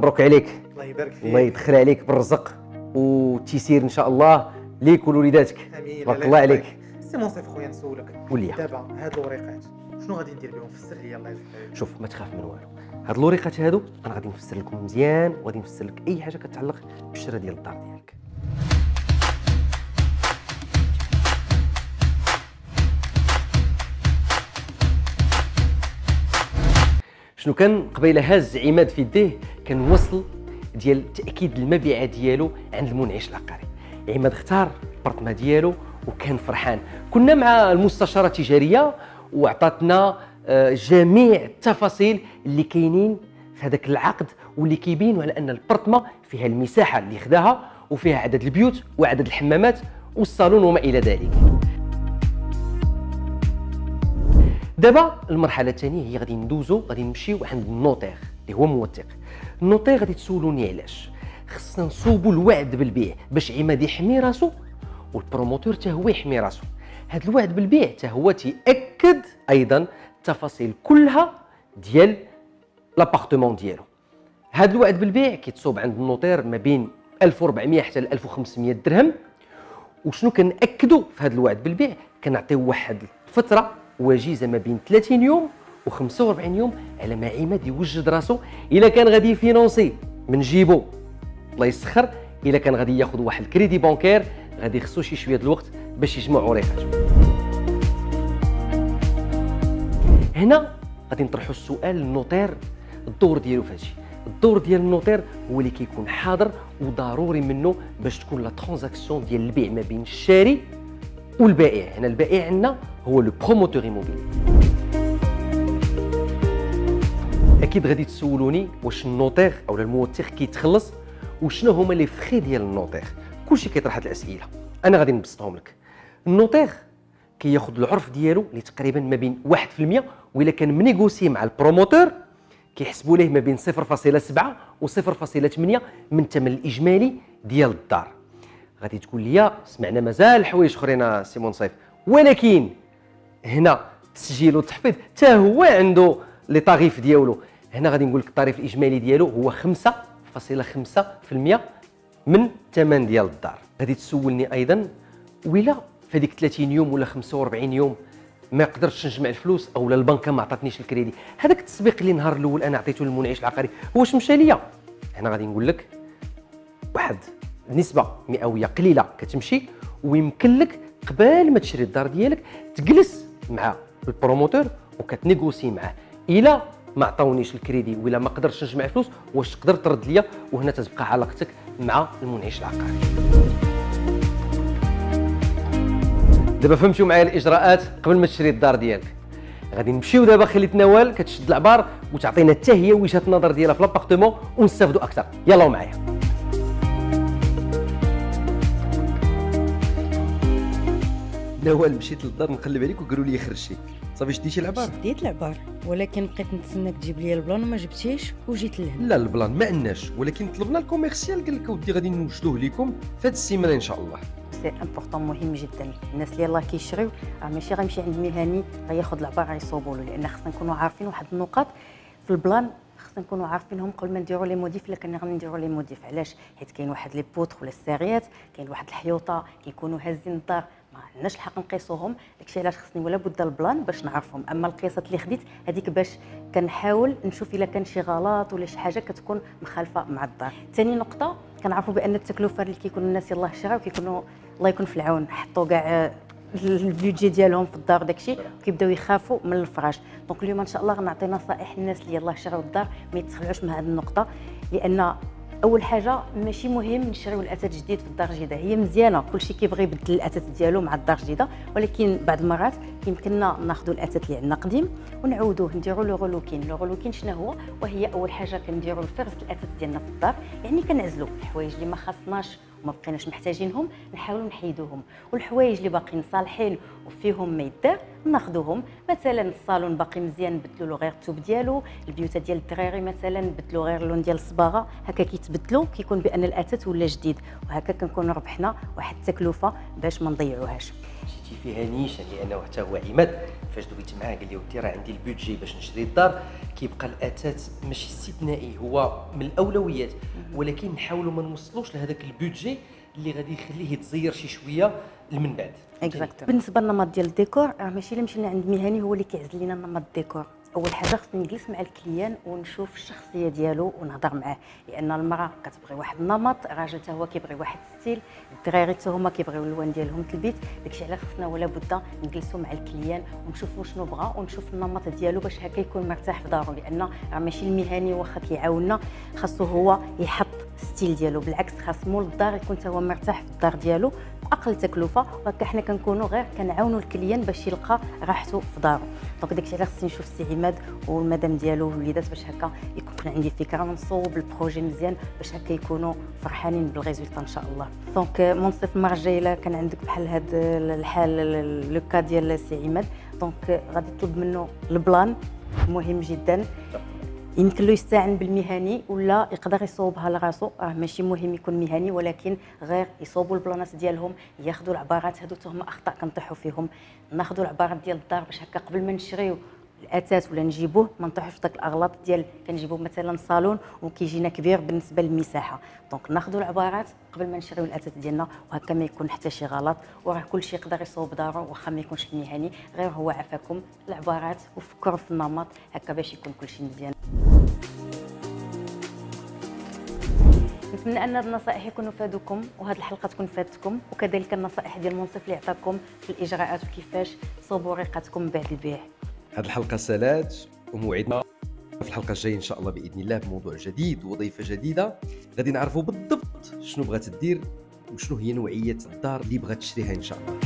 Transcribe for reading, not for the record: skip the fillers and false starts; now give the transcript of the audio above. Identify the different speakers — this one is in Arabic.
Speaker 1: مبروك عليك.
Speaker 2: الله يبارك فيك.
Speaker 1: الله يدخل عليك بالرزق والتيسير ان شاء الله ليك ولوليداتك.
Speaker 2: امين.
Speaker 1: تبارك الله عليك.
Speaker 2: سي منصف خويا نسولك
Speaker 1: قول لي
Speaker 2: دابا هاد الوريقات شنو غادي ندير بهم؟ فسر لي الله يجزيك.
Speaker 1: شوف ما تخاف من والو، هاد الوريقات هادو انا غادي نفسر لكم مزيان وغادي نفسر لك اي حاجه كتعلق بالشراء ديال الدار ديالك. شنو كان قبيله هاز عماد في يديه كان وصل ديال تاكيد المبيعه ديالو عند المنعش العقاري. عماد اختار البارتما ديالو وكان فرحان. كنا مع المستشاره التجاريه وعطاتنا جميع التفاصيل اللي كاينين في هذاك العقد واللي كيبينوا على ان البارتما فيها المساحه اللي خداها وفيها عدد البيوت وعدد الحمامات والصالون وما الى ذلك. دابا المرحله الثانيه هي غادي نمشيو عند النوطير اللي هو موثق. النوطير غادي تسولوني علاش خصنا نصوبوا الوعد بالبيع باش عماد يحمي راسو والبروموتور حتى هو يحمي راسو. هذا الوعد بالبيع حتى هو تيأكد ايضا التفاصيل كلها ديال لابارتمون ديالو. هذا الوعد بالبيع كيتصوب عند النوطير ما بين 1400 حتى 1500 درهم. وشنو كنأكدوا في هذا الوعد بالبيع؟ كنعطيو واحد الفتره وجيزه ما بين 30 يوم و45 يوم على ما عماد يوجد راسو. الا كان غادي يفينونسي من جيبو الله يسخر، الا كان غادي ياخذ واحد الكريدي بانكير غادي يخصو شي شويه د الوقت باش يجمع وريقاته. هنا غادي نطرحوا السؤال للنوطير الدور ديالو في هادشي. الدور ديال النوطير هو اللي كيكون حاضر وضروري منه باش تكون لا ترانزاكسيون ديال البيع ما بين الشاري والبائع. هنا البائع عندنا هو لو بروموتور ايموبيلي. اكيد غادي تسولوني واش النوطير او الموثق كيتخلص وشنو هما لي فخي ديال النوطير. كلشي كيطرح هاد الاسئله انا غادي نبسطهم لك. النوطير كياخذ العرف ديالو اللي تقريبا ما بين 1%، والا كان منيغوسي مع البروموتور كيحسبوا ليه ما بين 0.7 و 0.8 من الثمن الاجمالي ديال الدار. غادي تقول لي سمعنا مازال حوايج اخرين سي منصف، ولكن هنا التسجيل والتحفيظ حتى هو عنده لي طاريف ديالو. هنا غادي نقول لك الطريف الاجمالي ديالو هو 5.5% من الثمن ديال الدار. غادي تسولني ايضا ولا في هذيك 30 يوم ولا 45 يوم ما قدرتش نجمع الفلوس او البنكه ما عطاتنيش الكريدي، هذاك التسبيق اللي النهار الاول انا عطيته للمنعش العقاري واش مشى ليا؟ هنا غادي نقول لك واحد النسبه مئويه قليله كتمشي، ويمكن لك قبل ما تشري الدار ديالك تجلس مع البروموتور وكتنيغوسي معاه. الا ما عطاونيش الكريدي ولا ما قدرتش نجمع فلوس واش تقدر ترد ليا؟ وهنا تتبقى علاقتك مع المنعش العقاري. دابا فهمتوا معايا الاجراءات قبل ما تشري الدار ديالك. غادي نمشيو دابا خليت نوال كتشد العبار وتعطينا حتى هي وجهه النظر ديالها في لابارتمون ونستافدوا اكثر. يلا معايا. نوال مشيت للدار نقلب عليك وقالوا لي خرجتي، صافي شديتي العبار؟
Speaker 3: شديت العبار ولكن بقيت نتسناك تجيب لي البلان وما جبتيش وجيت لهنا.
Speaker 1: لا البلان ما عندناش، ولكن طلبنا الكوميرسيال قال لك اودي غادي نوجدوه لكم في هذه السيمانه ان شاء الله.
Speaker 3: سي امبورطون مهم جدا. الناس اللي يلاه كيشريو ماشي غيمشي عند مهني غياخذ العبار غيصوبوا له، لان خصنا نكونوا عارفين واحد النقاط في البلان خصنا نكونوا عارفينهم قبل ما نديروا لي موديف. الا كنا غنديروا لي موديف علاش؟ حيت كاين واحد لي بوتر ولا الساريات، كاين واحد الحيوطه كيكونوا هازين الدار ما عندناش الحق نقيسوهم. داكشي علاش خصني ولا بد البلان باش نعرفهم. اما القياسات اللي خديت هذيك باش كنحاول نشوف الا كان شي غلط ولا شي حاجه كتكون مخالفه مع الدار. ثاني نقطه كنعرفوا بان التكلفه اللي كيكون الناس يلاه شراو كيكونوا الله يكون في العون، حطوا كاع البيدجي ديالهم في الدار داكشي كيبداو يخافوا من الفراش. دونك اليوم ان شاء الله غنعطي نصائح الناس اللي يلاه شراو الدار ما يتخلعوش من هذه النقطه. لان اول حاجه ماشي مهم نشريو الاثاث جديد في الدار الجديده، هي مزيانه كلشي كيبغي يبدل الاثاث ديالو مع الدار الجديده، ولكن بعض المرات كيمكننا ناخذوا الاثاث اللي عندنا قديم ونعاودوه نديروا له غلوكين. لو غلوكين شنو هو؟ وهي اول حاجه كنديروا الفرز الاثاث ديالنا في الدار، يعني كنعزلوا الحوايج اللي ما خاصناش وما بقيناش محتاجينهم نحاولوا نحيدوهم، والحوايج اللي باقيين صالحين وفيهم ما يدار ناخذوهم. مثلا الصالون باقي مزيان نبدلوا له غير الثوب ديالو، البيوته ديال الدراري مثلا نبدلوا غير اللون ديال الصباغه، هكا كيتبدلوا كيكون بان الاثاث ولا جديد، وهكا كنكونوا ربحنا واحد التكلفه باش ما نضيعوهاش.
Speaker 1: مشيتي فيها نيشان لانه حتى هو عماد فاش دويت معاه قال لي ودي راه عندي البودجي باش نشري الدار، كيبقى الاثاث ماشي استثنائي، هو من الاولويات، ولكن نحاولوا ما نوصلوش لهذاك البودجي اللي غادي يخليه يتزير شي شويه من بعد.
Speaker 3: بالنسبه للنمط ديال الديكور راه ماشي الا مشينا عند مهني هو اللي كيعزل لنا نمط الديكور. اول حاجه خصني نجلس مع الكليان ونشوف الشخصيه ديالو ونهضر معاه، لان المراه كتبغي واحد النمط، الراجل حتى هو كيبغي واحد الستيل، الدراري حتى هما كيبغيو اللون ديالهم في البيت. داكشي علاش خصنا ولا بد نجلسوا مع الكليان ونشوفوا شنو بغا ونشوف النمط ديالو باش هكا يكون مرتاح في دارو، لان راه ماشي المهني واخا كيعاوننا خاصو هو يحط ستيل ديالو، بالعكس خاص مول الدار يكون حتى هو مرتاح في الدار ديالو باقل تكلفه، وهكا حنا كنكونوا غير كنعاونوا الكليان باش يلقى راحته في دارو. دونك داكشي علاش خصني نشوف السي عماد والمدام ديالو والوليدات باش هكا يكون عندي فكره ونصوب البروجي مزيان باش هكا يكونوا فرحانين بالريزولطا ان شاء الله. دونك منصف المره الجايه الا كان عندك بحال هذا الحال لو كا ديال السي عماد، دونك غادي تطلب منه البلان مهم جدا، يمكن له يستعن بالمهني ولا يقدر يصوبها لراسو. راه ماشي مهم يكون مهني، ولكن غير يصوبوا البلانات ديالهم، ياخذوا العبارات. هادو هما اخطاء كنطيحوا فيهم، ناخذوا العبارات ديال الدار باش هكا قبل ما نشريو الاثاث ولا نجيبوه ما نطيحوش في داك الاغلاط ديال كنجيبوه مثلا صالون وكيجينا كبير بالنسبه للمساحه. دونك ناخذوا العبارات قبل ما نشريو الاثاث ديالنا، وهكا ما يكون حتى شي غلط، وراه كلشي يقدر يصوب دارو واخا ما يكونش مهني، غير هو عافاكم العبارات وفكروا في النمط هكا باش يكون كلشي مزيان. نتمنى ان هذه النصائح يكونوا فادوكم وهذه الحلقه تكون فادتكم، وكذلك النصائح ديال المنصف اللي عطاكم في الاجراءات وكيفاش تصوبوا رقتكم بعد البيع.
Speaker 1: هذه الحلقه سالات، وموعدنا في الحلقه الجايه ان شاء الله باذن الله بموضوع جديد وضيفه جديده، غادي نعرفوا بالضبط شنو بغات دير وشنو هي نوعيه الدار اللي بغات تشريها ان شاء الله.